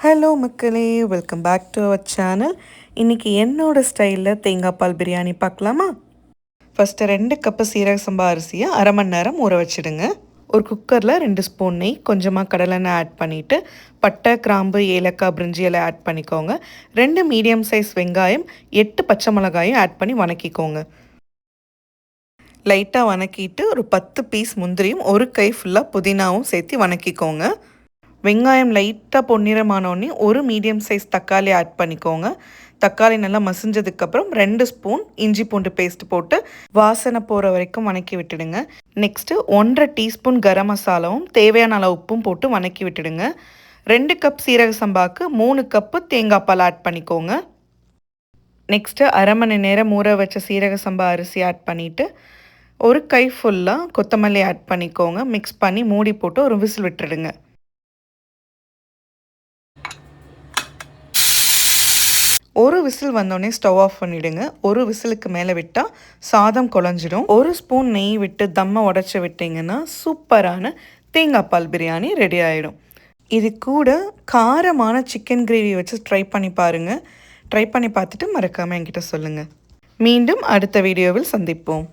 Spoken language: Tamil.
ஹலோ மக்களே, welcome back to our channel. இன்றைக்கி என்னோட ஸ்டைலில் தேங்காய் பால் பிரியாணி பார்க்கலாமா? ஃபஸ்ட்டு 2 கப்பு சீரக சம்பா அரிசியை அரை மணி நேரம் ஊற வச்சுடுங்க. ஒரு குக்கரில் 2 ஸ்பூன் நெய், கொஞ்சமாக கடலெண்ணெய் ஆட் பண்ணிவிட்டு பட்டை, கிராம்பு, ஏலக்காய், பிரிஞ்சி எல்லாம் ஆட் பண்ணிக்கோங்க. 2 மீடியம் சைஸ் வெங்காயம், 8 பச்சை மிளகாயும் ஆட் பண்ணி வணக்கிக்கோங்க. லைட்டாக வணக்கிட்டு ஒரு 10 பீஸ் முந்திரியும் ஒரு கை ஃபுல்லாக புதினாவும் சேர்த்து வணக்கிக்கோங்க. வெங்காயம் லைட்டாக பொன்னிறமானோடனே ஒரு மீடியம் சைஸ் தக்காளி ஆட் பண்ணிக்கோங்க. தக்காளி நல்லா மசிஞ்சதுக்கப்புறம் 2 ஸ்பூன் இஞ்சி பூண்டு பேஸ்ட் போட்டு வாசனை போகிற வரைக்கும் வணக்கி விட்டுடுங்க. நெக்ஸ்ட்டு 1.5 டீஸ்பூன் கரம் மசாலாவும் தேவையான அளவு உப்பும் போட்டு வணக்கி விட்டுடுங்க. 2 கப் சீரக சம்பாவுக்கு 3 கப்பு தேங்காய் பால் ஆட் பண்ணிக்கோங்க. நெக்ஸ்ட்டு அரை மணி நேரம் ஊற வச்ச சீரக சம்பா அரிசி ஆட் பண்ணிவிட்டு ஒரு கை ஃபுல்லாக கொத்தமல்லி ஆட் பண்ணிக்கோங்க. மிக்ஸ் பண்ணி மூடி போட்டு ஒரு விசில் விட்டுடுங்க. ஒரு விசில் வந்தோடனே ஸ்டவ் ஆஃப் பண்ணிவிடுங்க. ஒரு விசிலுக்கு மேலே விட்டால் சாதம் குழஞ்சிடும். ஒரு ஸ்பூன் நெய் விட்டு தம்மை உடச்சி விட்டிங்கன்னா சூப்பரான தேங்காய் பால் பிரியாணி ரெடி ஆகிடும். இது கூட காரமான சிக்கன் கிரேவி வச்சு ட்ரை பண்ணி பாருங்கள். ட்ரை பண்ணி பார்த்துட்டு மறக்காமல் என்கிட்ட சொல்லுங்கள். மீண்டும் அடுத்த வீடியோவில் சந்திப்போம்.